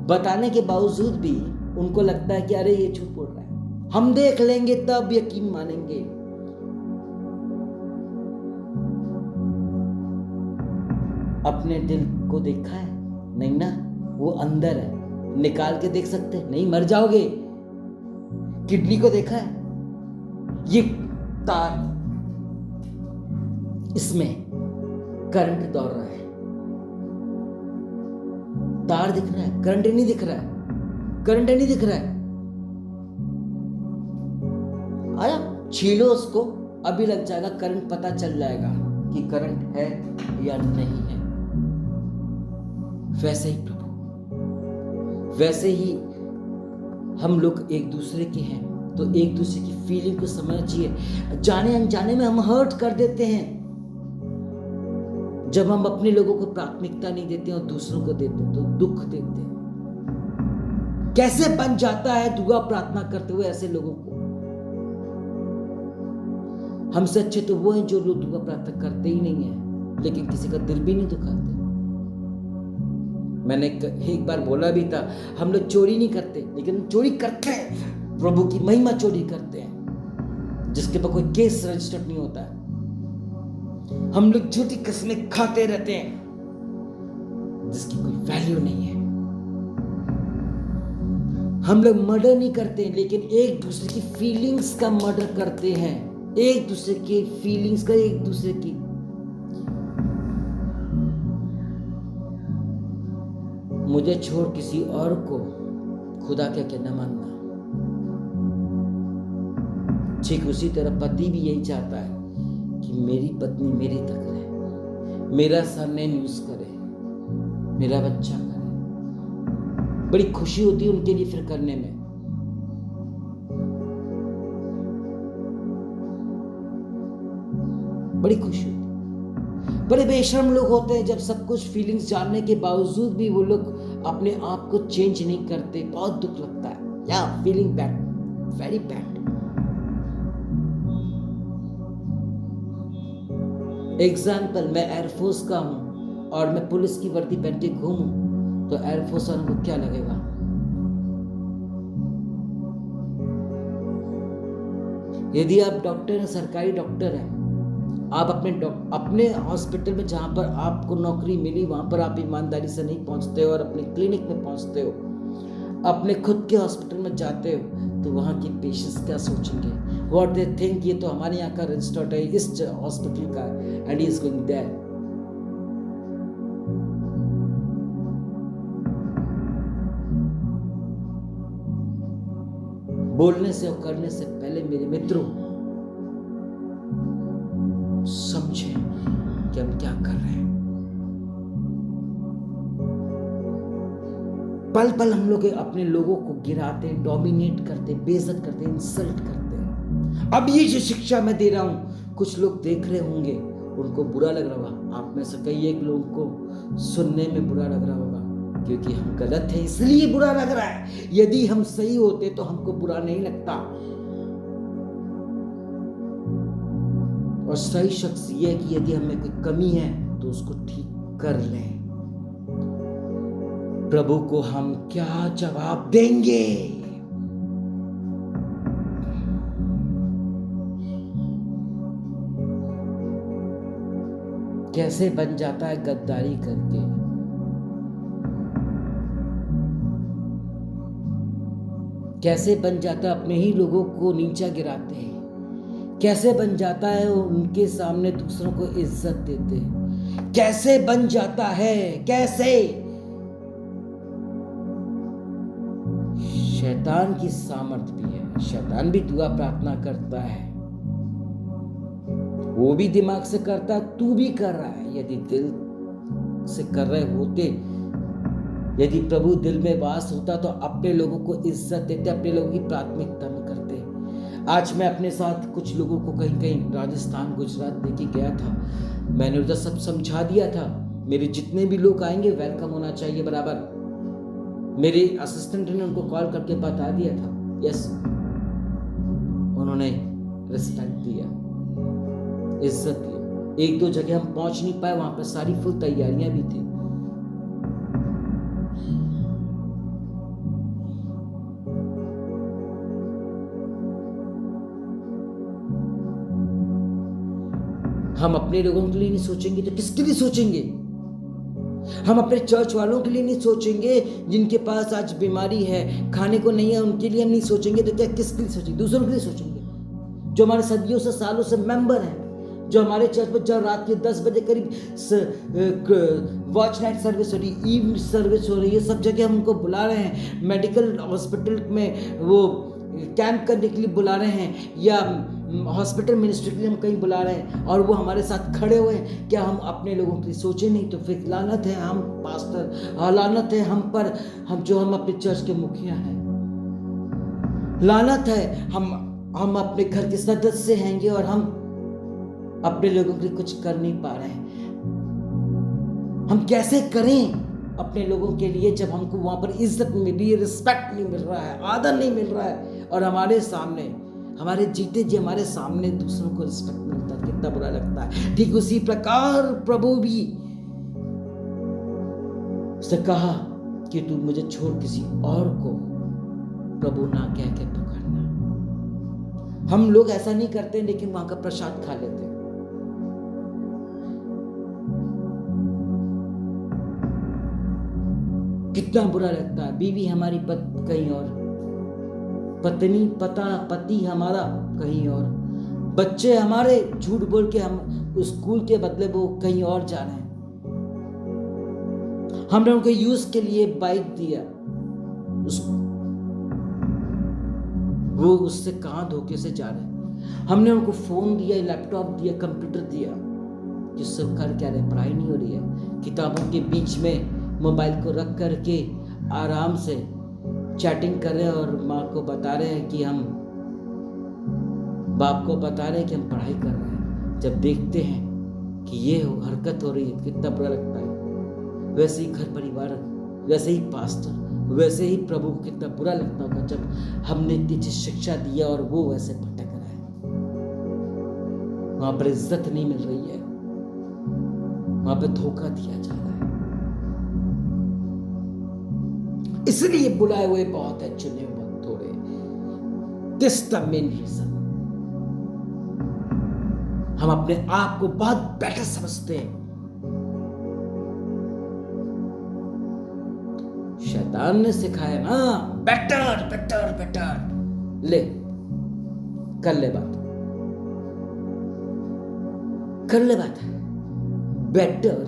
बताने के बावजूद भी उनको लगता है कि अरे ये झूठ बोल रहा है, हम देख लेंगे तब यकीन मानेंगे। अपने दिल को देखा है? नहीं ना, वो अंदर है, निकाल के देख सकते हैं? नहीं, मर जाओगे। किडनी को देखा है? ये तार, इसमें करंट दौड़ रहा है, तार दिख रहा है, करंट नहीं दिख रहा है, करंट नहीं दिख रहा है। आया, छीलो उसको, अभी लग जाएगा, करंट पता चल जाएगा कि करंट है या नहीं है। वैसे ही प्रभु, वैसे ही हम लोग एक दूसरे के हैं, तो एक दूसरे की फीलिंग को समझिए। जाने अनजाने में हम हर्ट कर देते हैं जब हम अपने लोगों को प्राथमिकता नहीं देते और दूसरों को देते तो दुख देते हैं। कैसे बन जाता है दुआ प्रार्थना करते हुए ऐसे लोगों को? हमसे अच्छे तो वो हैं जो लोग दुआ प्रार्थना करते ही नहीं है, लेकिन किसी का दिल भी नहीं दुखाते। मैंने एक बार बोला भी था, हम लोग चोरी नहीं करते, लेकिन चोरी करते हैं, प्रभु की महिमा चोरी करते हैं, जिसके पर कोई केस रजिस्टर्ड नहीं होता है। हम लोग झूठी कसमें खाते रहते हैं जिसकी कोई वैल्यू नहीं है। हम लोग मर्डर नहीं करते, लेकिन एक दूसरे की फीलिंग्स का मर्डर करते हैं, एक दूसरे की फीलिंग्स का, एक दूसरे की। मुझे छोड़ किसी और को खुदा क्या कहना मानना। ठीक उसी तरह पति भी यही चाहता है कि मेरी पत्नी मेरी तक रहे, मेरा सरनेम यूज करे, मेरा बच्चा करे। बड़ी खुशी होती है उनके लिए फिर करने में। बड़ी खुशी होती है। बड़े बेशर्म लोग होते हैं, जब सब कुछ फीलिंग्स जानने के बावजूद भी वो लोग अपने आप को चेंज नहीं करते, बहुत दुख लगता है। या feeling bad, very bad. Example, मैं एयरफोर्स का हूं और मैं पुलिस की वर्दी पहन के घूमूं तो एयरफोर्स वालों को क्या लगेगा? यदि आप डॉक्टर हैं, सरकारी डॉक्टर हैं, आप अपने हॉस्पिटल में जहां पर आपको नौकरी मिली वहां पर आप ईमानदारी से नहीं पहुंचते हो और अपने क्लिनिक में पहुंचते हो, अपने खुद के हॉस्पिटल में जाते हो, तो वहां के पेशेंट्स क्या सोचेंगे? व्हाट दे थिंक, ये तो हमारे यहाँ का रजिस्टर्ड है, इस हॉस्पिटल का, and he is going there. बोलने से और करने से पहले मेरे मित्रों समझें कि हम क्या कर रहे हैं। पल पल हम लोग अपने लोगों को गिराते, डोमिनेट करते, बेइज्जत करते, इंसल्ट करते हैं। अब ये जो शिक्षा मैं दे रहा हूं, कुछ लोग देख रहे होंगे, उनको बुरा लग रहा होगा। आप में से कई एक लोगों को सुनने में बुरा लग रहा होगा, क्योंकि हम गलत हैं इसलिए बुरा लग रहा है। यदि हम सही होते तो हमको बुरा नहीं लगता। और सही शख्स ये है कि यदि हमें कोई कमी है तो उसको ठीक कर लें। प्रभु को हम क्या जवाब देंगे? कैसे बन जाता है गद्दारी करके? कैसे बन जाता है अपने ही लोगों को नीचा गिराते हैं? कैसे बन जाता है उनके सामने दूसरों को इज्जत देते हैं? कैसे बन जाता है? कैसे? शैतान की सामर्थ भी है। शैतान भी दुआ प्रार्थना करता है, वो भी दिमाग से करता है, तू भी कर रहा है। यदि दिल से कर रहे होते, यदि प्रभु दिल में वास होता तो अपने लोगों को इज्जत देते, अपने लोगों की प्राथमिकता में करते। आज मैं अपने साथ कुछ लोगों को कहीं कहीं राजस्थान, गुजरात लेके गया था। मैंने उधर सब समझा दिया था। मेरे जितने भी लोग आएंगे वेलकम होना चाहिए बराबर। मेरे असिस्टेंट ने उनको कॉल करके बता दिया था। यस, उन्होंने रिस्पेक्ट दिया, इज्जत दी। एक दो जगह हम पहुंच नहीं पाए, वहां पर सारी फुल तैयारियां भी थी। हम अपने लोगों के लिए नहीं सोचेंगे तो किसके लिए सोचेंगे? हम अपने चर्च वालों के लिए नहीं सोचेंगे, जिनके पास आज बीमारी है, खाने को नहीं है, उनके लिए हम नहीं सोचेंगे तो क्या किसके लिए सोचेंगे? दूसरों के लिए सोचेंगे। जो हमारे सदियों से, सालों से मेंबर हैं, जो हमारे चर्च में जब रात के 10 बजे करीब वॉच नाइट सर्विस हो रही, ईव सर्विस हो रही है, सब जगह हम उनको बुला रहे हैं। मेडिकल हॉस्पिटल में वो कैंप करने के लिए बुला रहे हैं, या हॉस्पिटल मिनिस्ट्री के लिए हम कहीं बुला रहे हैं, और वो हमारे साथ खड़े हुए हैं। क्या हम अपने लोगों के लिए सोचे नहीं? तो फिर लानत है हम पास्टर, लानत है हम पर, हम अपने चर्च के मुखिया हैं। लानत है हम अपने घर के सदस्य हैंगे और हम अपने लोगों के लिए कुछ कर नहीं पा रहे हैं। हम कैसे करें अपने लोगों के लिए जब हमको वहां पर इज्जत नहीं मिल रही है, रिस्पेक्ट नहीं मिल रहा है, आदर नहीं मिल रहा है, और हमारे सामने, हमारे जीते जी हमारे सामने दूसरों को रिस्पेक्ट मिलता है? कितना बुरा लगता है। ठीक उसी प्रकार प्रभु भी उसने कहा कि तू मुझे छोड़ किसी और को प्रभु ना कह के पुकारना। हम लोग ऐसा नहीं करते, लेकिन वहां का प्रसाद खा लेते हैं। कितना बुरा लगता है। बीवी हमारी कहीं और, पत्नी पति हमारा कहीं और, बच्चे हमारे झूठ बोल के हम स्कूल के बदले वो कहीं और जा रहे हैं। हमने उनको यूज के लिए बाइक दिया, वो उससे कहां धोखे से जा रहे हैं। हमने उनको फोन दिया, लैपटॉप दिया, कंप्यूटर दिया, जिससे कर क्या रहे, पढ़ाई नहीं हो रही है। किताबों के बीच में मोबाइल को रख करके आराम से चैटिंग कर रहे हैं और माँ को बता रहे हैं कि हम, बाप को बता रहे हैं कि हम पढ़ाई कर रहे हैं। जब देखते हैं कि ये हरकत हो रही है कितना बुरा लगता है। वैसे ही घर परिवार, वैसे ही पास्टर, वैसे ही प्रभु को कितना बुरा लगता होगा जब हमने इतनी अच्छी शिक्षा दिया और वो वैसे भटक रहा है, वहां पर इज्जत नहीं मिल रही है, वहां पर धोखा दिया जा रहा है। इसलिए बुलाए हुए बहुत है, चुने हुए थोड़े। This the main region. हम अपने आप को बहुत बेटर समझते हैं। शैतान ने सिखाया ना, बेटर बेटर बेटर। ले कर ले बात, कर ले बात, बेटर।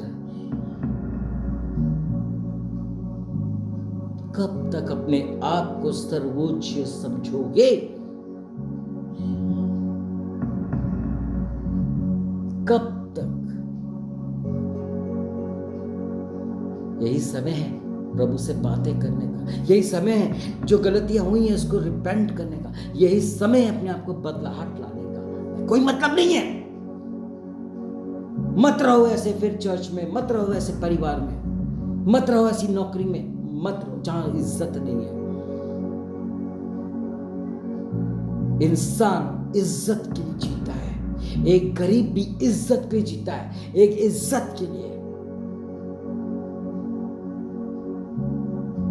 कब तक अपने आप को सर्वोच्च समझोगे? कब तक? यही समय है प्रभु से बातें करने का, यही समय है जो गलतियां हुई हैं उसको रिपेंट करने का, यही समय है अपने आप को बदलाहट लाने का। कोई मतलब नहीं है। मत रहो ऐसे फिर चर्च में, मत रहो ऐसे परिवार में, मत रहो ऐसी नौकरी में, मत रहो जहां इज्जत नहीं है। इंसान इज्जत के लिए जीता है, एक गरीब भी इज्जत के लिए जीता है, एक इज्जत के लिए।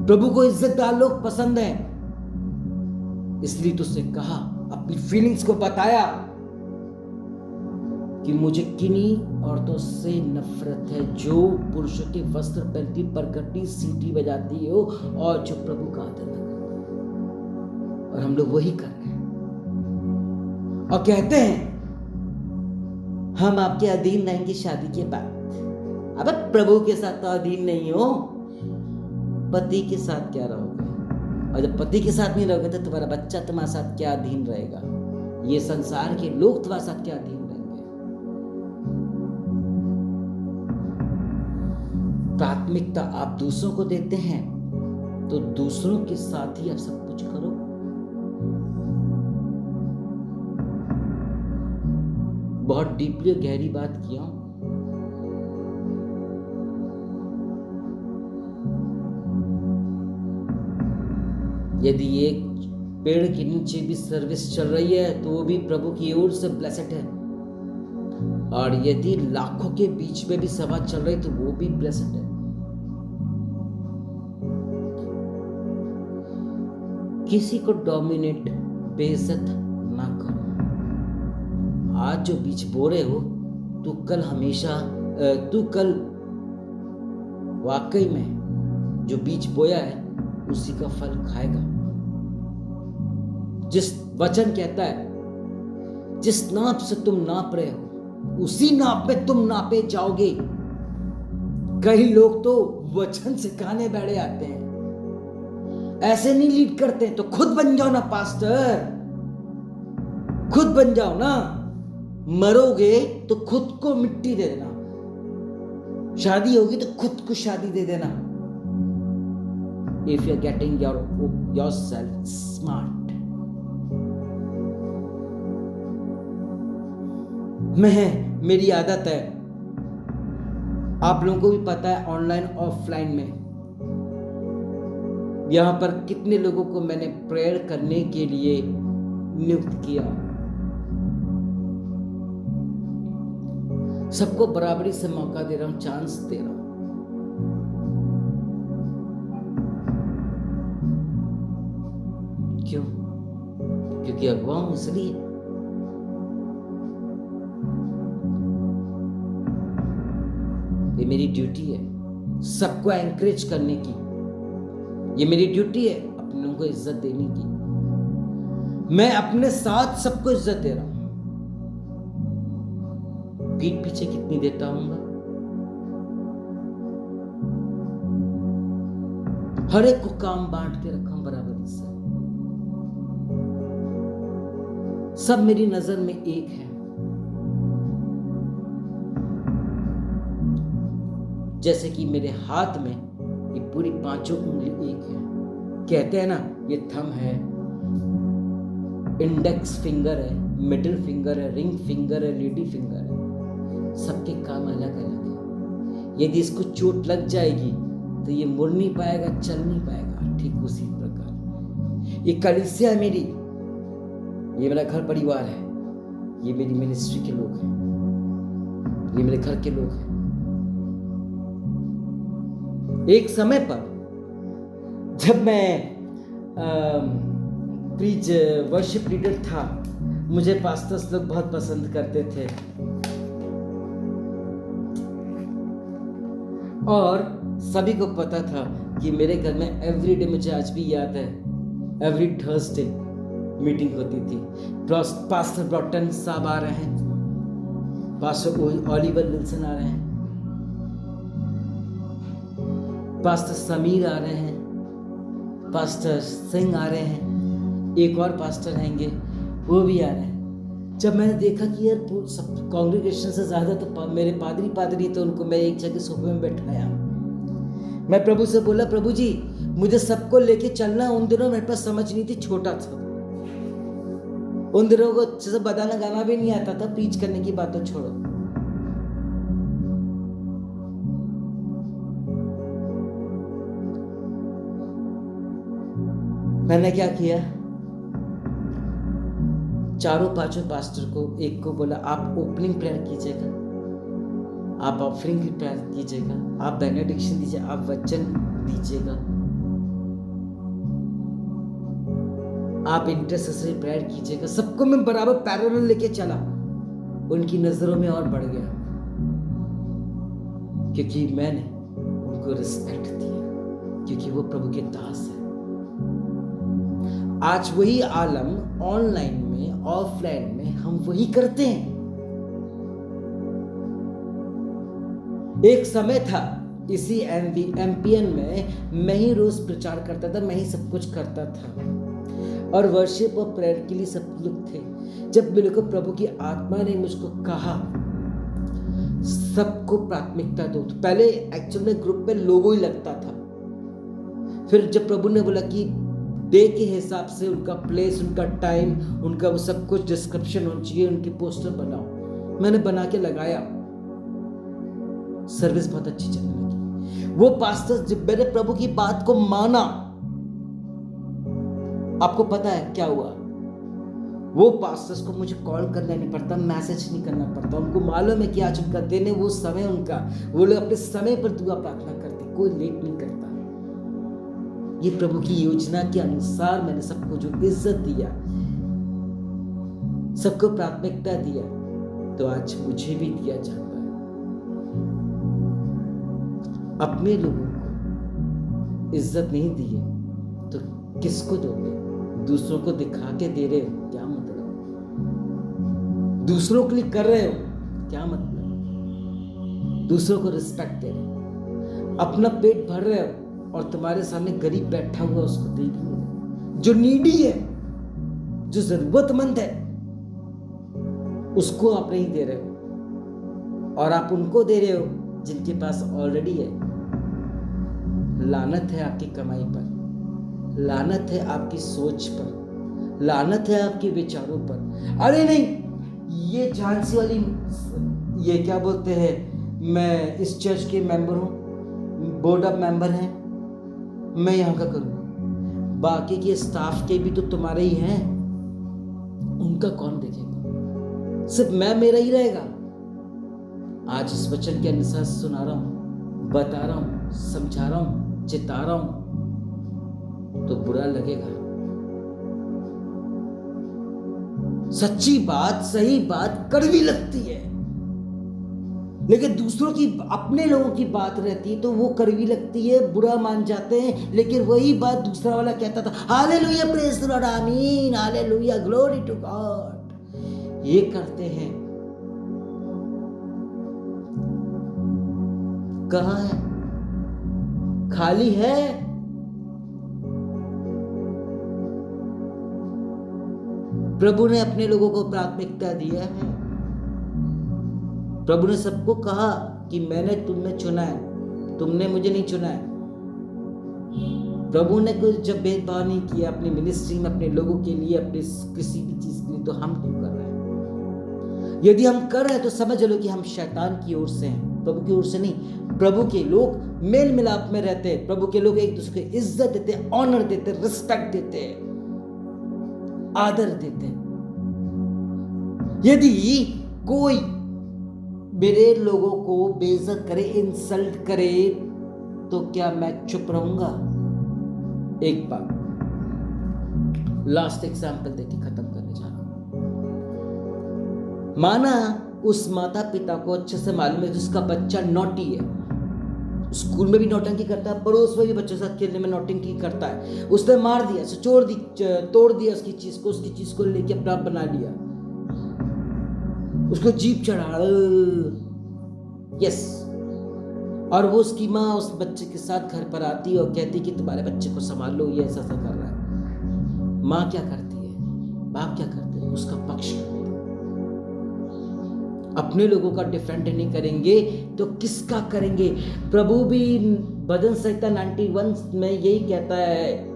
प्रभु को इज्जतदार लोग पसंद हैं, इसलिए तो उसने कहा, अपनी फीलिंग्स को बताया कि मुझे किन्हीं औरतों से नफरत है जो पुरुषों के वस्त्र पहनती, परगट्टी, सीटी बजाती हो और जो प्रभु का आदर न करती। और हम लोग वही कर रहे हैं और कहते हैं हम आपके अधीन रहेंगे शादी के बाद। अब प्रभु के साथ तो अधीन नहीं हो, पति के साथ क्या रहोगे? और जब पति के साथ नहीं रहोगे तो तुम्हारा बच्चा तुम्हारे साथ क्या अधीन रहेगा? ये संसार के लोग तुम्हारे साथ क्या अधीन रहेंगे? प्राथमिकता आप दूसरों को देते हैं तो दूसरों के साथ ही आप सब कुछ करो। बहुत डीपली गहरी बात किया हूं। यदि एक पेड़ के नीचे भी सर्विस चल रही है तो वो भी प्रभु की ओर से ब्लेसेड है, और यदि लाखों के बीच में भी सभा चल रही तो वो भी ब्लेसेड है। किसी को डोमिनेट, बेइज्जत ना करो। आज जो बीज बो रहे हो तू कल वाकई में जो बीज बोया है उसी का फल खाएगा। जिस वचन कहता है जिस नाप से तुम नाप रहे हो उसी नाप में तुम नापे जाओगे। कई लोग तो वचन सिखाने बैठे आते हैं, ऐसे नहीं लीड करते, तो खुद बन जाओ ना पास्टर, खुद बन जाओ ना। मरोगे तो खुद को मिट्टी दे देना, शादी होगी तो खुद को शादी दे देना। If you're getting yourself smart. मेरी आदत है, आप लोगों को भी पता है, ऑनलाइन ऑफलाइन में यहां पर कितने लोगों को मैंने प्रेयर करने के लिए नियुक्त किया। सबको बराबरी से मौका दे रहा हूं, चांस दे रहा हूं। क्यों? क्योंकि अगुवा हूं इसलिए। ये मेरी ड्यूटी है सबको एनकरेज करने की, ये मेरी ड्यूटी है अपनों को इज्जत देने की। मैं अपने साथ सबको इज्जत दे रहा हूं। पीठ पीछे कितनी देता हूंगा? हर एक को काम बांट के रखा हूं बराबरी से। सब मेरी नजर में एक है। जैसे कि मेरे हाथ में ये पूरी पांचों उंगली एक है। कहते हैं ना, ये थंब है, इंडेक्स फिंगर है, मिडिल फिंगर है, रिंग फिंगर है, लेडी फिंगर है। सबके काम अलग अलग है। यदि इसको चोट लग जाएगी तो ये मुड़ नहीं पाएगा, चल नहीं पाएगा। ठीक उसी प्रकार ये कलीसिया है मेरी, ये मेरा घर परिवार है, ये मेरी मिनिस्ट्री के लोग हैं, ये मेरे घर के लोग हैं। एक समय पर जब मैं प्रीच वर्शिप लीडर था, मुझे पास्टर्स लोग बहुत पसंद करते थे और सभी को पता था कि मेरे घर में एवरीडे, मुझे आज भी याद है, एवरी थर्सडे मीटिंग होती थी। पास्टर ब्रॉटन साहब आ रहे हैं, पास्टर ओलिवर विल्सन आ रहे हैं, पास्टर समीर आ रहे हैं, पास्टर सिंह आ रहे हैं, एक और पास्टर रहेंगे वो भी आ रहे हैं। जब मैंने देखा कि यार सब कांग्रेगेशन से ज़्यादा तो मेरे पादरी, तो उनको मैं एक जगह सोफे में बैठाया। मैं प्रभु से बोला, प्रभु जी मुझे सबको लेके चलना। उन दिनों मेरे पास समझ नहीं थी, छोटा था, उन दिनों को अच्छे से बजाना गाना भी नहीं आता था, प्रीच करने की बात तो छोड़ो। मैंने क्या किया, चारों पांचों पास्टर को, एक को बोला आप ओपनिंग प्रेयर कीजिएगा, आप ऑफरिंग की प्रेयर कीजिएगा, आप बेनेडिक्शन दीजिए, आप वचन दीजिएगा, आप इंटरसेसरी प्रेयर कीजिएगा। सबको मैं बराबर पैरेलल लेके चला। उनकी नजरों में और बढ़ गया क्योंकि मैंने उनको रिस्पेक्ट दिया, क्योंकि वो प्रभु के दास है। आज वही आलम ऑनलाइन में, ऑफलाइन में हम वही करते हैं। एक समय था इसी एमपीएन में मैं ही रोज प्रचार करता था, मैं ही सब कुछ करता था और वर्शिप और प्रेयर के लिए सब लोग थे। जब मेरे को प्रभु की आत्मा ने मुझको कहा सबको प्राथमिकता दो, तो पहले एक्चुअल में ग्रुप में लोगो ही लगता था। फिर जब प्रभु ने बोला कि डे के हिसाब से उनका प्लेस, उनका टाइम, उनका वो सब कुछ डिस्क्रिप्शन होना चाहिए, उनके पोस्टर बनाओ, मैंने बना के लगाया। सर्विस बहुत अच्छी चलने लगी। वो पास्टर जब मैंने प्रभु की बात को माना, आपको पता है क्या हुआ? वो पास्टर्स को मुझे कॉल करना नहीं पड़ता, मैसेज नहीं करना पड़ता। उनको मालूम है कि आज उनका दिन है, वो समय उनका, वो लोग अपने समय पर दुआ प्रार्थना करते, कोई लेट नहीं करता। ये प्रभु की योजना के अनुसार मैंने सबको जो इज्जत दिया, सबको प्राथमिकता दिया, तो आज मुझे भी दिया जाता है। अपने लोगों को इज्जत नहीं दिए तो किसको दोगे? दूसरों को दिखा के दे रहे हो, क्या मतलब? दूसरों के लिए कर रहे हो, क्या मतलब? दूसरों को रिस्पेक्ट दे रहे हो, अपना पेट भर रहे हो और तुम्हारे सामने गरीब बैठा हुआ उसको दे नहीं रहे, जो नीडी है, जो जरूरतमंद है, उसको आप नहीं दे रहे हो और आप उनको दे रहे हो जिनके पास ऑलरेडी है। लानत है आपकी कमाई पर, लानत है आपकी सोच पर, लानत है आपके विचारों पर। अरे नहीं, ये झांसी वाली, ये क्या बोलते हैं, मैं इस चर्च के मेंबर हूं, बोर्ड ऑफ मेंबर हैं, मैं यहां का करूं, बाकी के स्टाफ के भी तो तुम्हारे ही हैं, उनका कौन देखेगा? सिर्फ मैं मेरा ही रहेगा। आज इस वचन के अनुसार सुना रहा हूं, बता रहा हूं, समझा रहा हूं, चिता रहा हूं, तो बुरा लगेगा। सच्ची बात, सही बात कड़वी लगती है, लेकिन दूसरों की, अपने लोगों की बात रहती है तो वो कड़वी लगती है, बुरा मान जाते हैं। लेकिन वही बात दूसरा वाला कहता था, हालेलुया, प्रेज द लॉर्ड, आमीन, हालेलुया, ग्लोरी टू गॉड, ये करते हैं। कहां है? खाली है। प्रभु ने अपने लोगों को प्राथमिकता दिया है। प्रभु ने सबको कहा कि मैंने तुम्हें चुना है, तुमने मुझे नहीं चुना है। प्रभु ने कुछ जब भेदभाव नहीं किया अपनी मिनिस्ट्री में, अपने लोगों के लिए, अपने किसी भी चीज के लिए, तो हम क्यों कर रहे हैं? यदि हम कर रहे हैं तो समझ लो कि हम शैतान की ओर से हैं, प्रभु की ओर से नहीं। प्रभु के लोग मेल मिलाप में रहते हैं, प्रभु के लोग एक दूसरे को इज्जत देते हैं, ऑनर देते हैं, रिस्पेक्ट देते हैं, आदर देते हैं। यदि कोई मेरे लोगों को बेइज्जत करे, इंसल्ट करे, तो क्या मैं चुप रहूंगा? एक बात, लास्ट एग्जाम्पल देके खत्म करने जा रहा हूं। माना उस माता पिता को अच्छे से मालूम है जिसका बच्चा नॉटी है, स्कूल में भी नौटंकी करता है, पड़ोस में भी बच्चों के साथ खेलने में नौटंकी करता है, उसने मार दिया, तोड़ दिया उसकी चीज को लेके अपना बना लिया, उसको जीप चढ़ा, यस, और वो उसकी माँ उस बच्चे के साथ घर पर आती और कहती कि तुम्हारे बच्चे को संभाल लो, ये ऐसा कर रहा है। माँ क्या करती है, बाप क्या करते हैं? उसका पक्ष करते हैं। अपने लोगों का डिफेंड नहीं करेंगे तो किसका करेंगे? प्रभु भी भजन संहिता 91 में यही कहता है,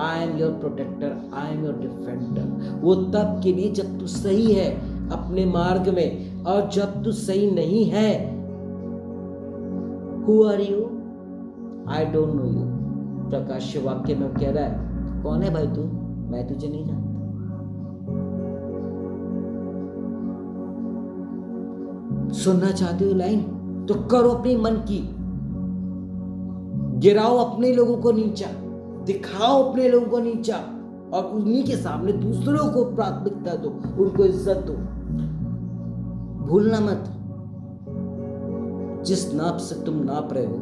I am your protector, I am your defender. वो तब के लिए जब तू सही है अपने मार्ग में, और जब तू सही नहीं है, who are you? I don't know you. प्रकाश वाक्य में कह रहा है, कौन है भाई तू? मैं तुझे नहीं जानता। सुनना चाहते हो लाइन? तो करो अपने मन की, गिराओ अपने लोगों को नीचा, दिखाओ अपने लोगों को नीचा, और उन्हीं के सामने दूसरों को प्राथमिकता दो, उनको इज्जत दो। भूलना मत, जिस नाप से तुम नाप रहे हो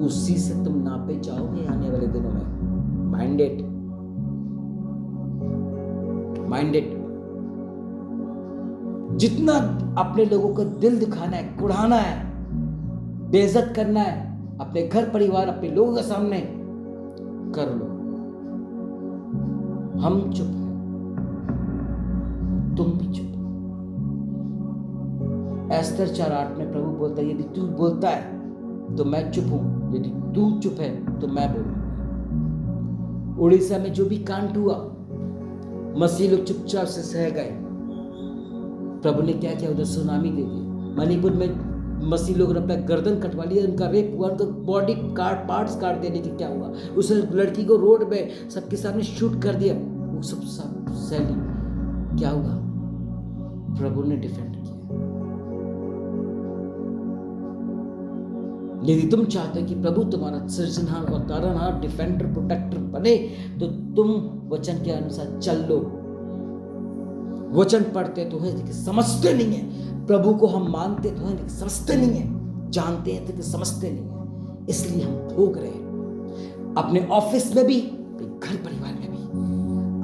उसी से तुम नापे जाओगे आने वाले दिनों में। माइंडेड जितना अपने लोगों को दिल दिखाना है, कुढ़ाना है, बेइज्जत करना है अपने घर परिवार, अपने लोगों के सामने, कर लो। हम चुप हैं, तुम भी चुप। एस्तर 4:8 में प्रभु बोलता है, यदि तू बोलता है तो मैं चुप हूं, यदि तू चुप है तो मैं बोलूंगा। उड़ीसा में जो भी कांड हुआ, मसीह लोग चुपचाप से सह गए। प्रभु ने क्या किया? उधर सुनामी दे दी। मणिपुर में मसीह लोग ने अपना गर्दन कटवा लिया, उनका रेप हुआ, उनका बॉडी पार्ट्स काट देने की क्या हुआ? उस लड़की को रोड में सबके सामने शूट कर दिया, वो सब सैली। क्या हुआ? प्रभु ने डिफेंड किया। यदि तुम चाहते हो कि प्रभु तुम्हारा सृजनहार और तारनहार, डिफेंडर, प्रोटेक्टर बने, तो तुम वचन के अनुसार चल लो। वचन पढ़ते तो है लेकिन समझते नहीं है, प्रभु को हम मानते तो हैं लेकिन समझते नहीं है, जानते हैं लेकिन समझते नहीं है, इसलिए हम भोग रहे हैं। अपने ऑफिस में भी, घर परिवार में भी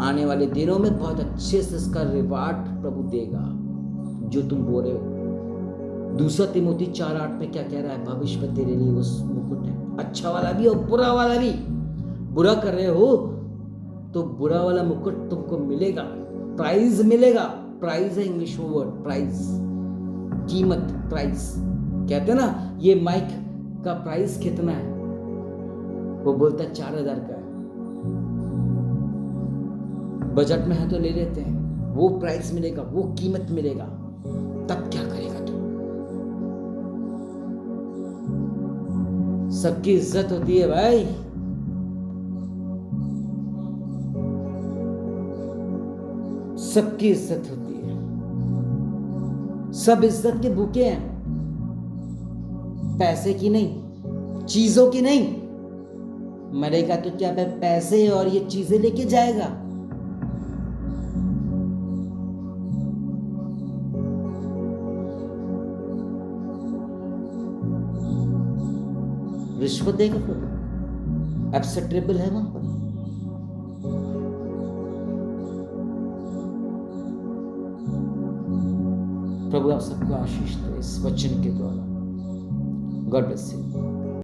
आने वाले दिनों में बहुत अच्छे से इसका रिवार्ड प्रभु देगा जो तुम बोल रहे हो। 2 तिमोथी 4:8 में क्या कह रहा है? भविष्य में तेरे लिए वो मुकुट है, अच्छा वाला भी और बुरा वाला भी। बुरा कर रहे हो तो बुरा वाला मुकुट तुमको मिलेगा, प्राइज मिलेगा। प्राइज है इंग्लिश में वर्ड, प्राइज, कीमत, प्राइज। कहते हैं ना, ये माइक का प्राइस कितना है? वो बोलता है 4000 का है। बजट में है तो ले लेते हैं, वो प्राइस मिलेगा, वो कीमत मिलेगा, तब क्या करेगा तू? सबकी इज्जत होती है भाई, सबकी इज्जत होती है। सब इज्जत के भूखे हैं, पैसे की नहीं, चीजों की नहीं। मरेगा तो क्या पैसे और ये चीजें लेके जाएगा? रिश्वत देगा प्रभु, एक्सेप्टेबल है वहां पर। प्रभु आप सबको आशीष दे इस वचन के द्वारा। God bless you.